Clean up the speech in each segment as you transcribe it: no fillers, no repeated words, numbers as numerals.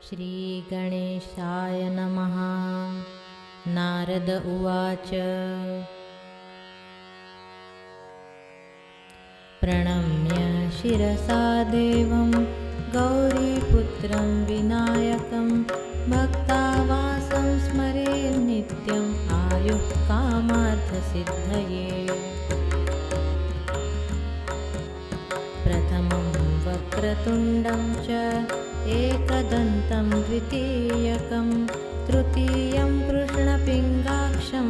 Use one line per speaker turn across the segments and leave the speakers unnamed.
श्रीगणेशाय नमः। नारद उवाच प्रणम्य शिरसा देवं गौरीपुत्रं विनायकं भक्तावासं स्मरे नित्यम् आयुः कामार्थसिद्धये। प्रथमं वक्रतुण्डं च एकदन्तं द्वितीयकं तृतीयं कृष्णपिङ्गाक्षं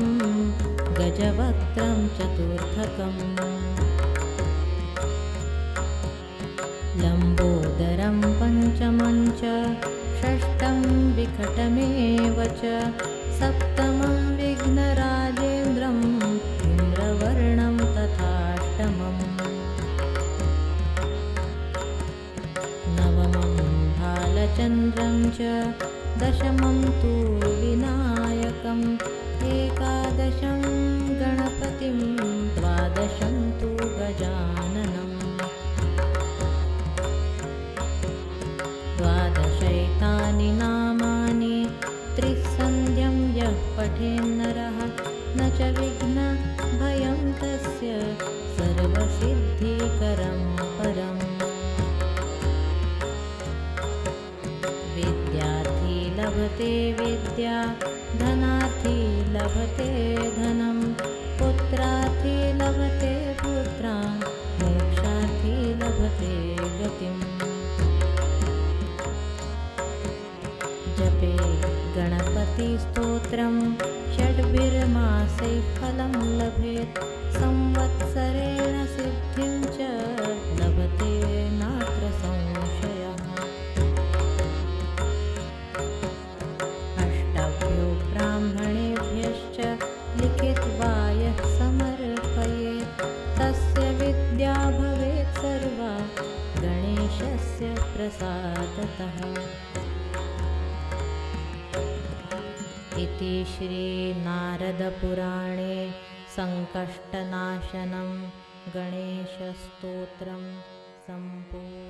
गजवक्त्रं चतुर्थकम् लम्बोदरं पञ्चमं च षष्ठं विकटमेव च सप्तमं विघ्नराजेन्द्रं धूम्रवर्णं तथाष्टमम् नवमं भालचन्द्रं च दशमं तु विनायकम् एकादशं गणपतिं द्वादशं तु गजाननम् द्वादशैतानि नामानि त्रिसन्ध्यं यः पठेन्नरः न च विघ्नभयं तस्य सर्वसिद्धिकरं परम्। विद्यार्थी लभते विद्या धनार्थी लभते धनं पुत्रार्थी लभते पुत्रान् मोक्षार्थी लभते गतिम्। जपे गणपतिस्तोत्रं षड्भिर्मासैः फलं लभेत् संवत्सरेण सिद्धिं च लभते नात्र संशयः। अष्टभ्यो ब्राह्मणेभ्यश्च लिखित्वा यः समर्पयेत् तस्य विद्या भवेत् सर्वा गणेशस्य प्रसादतः। इति श्रीनारदपुराणे संकष्टनाशनं गणेशस्तोत्रं सम्पूर्णम्।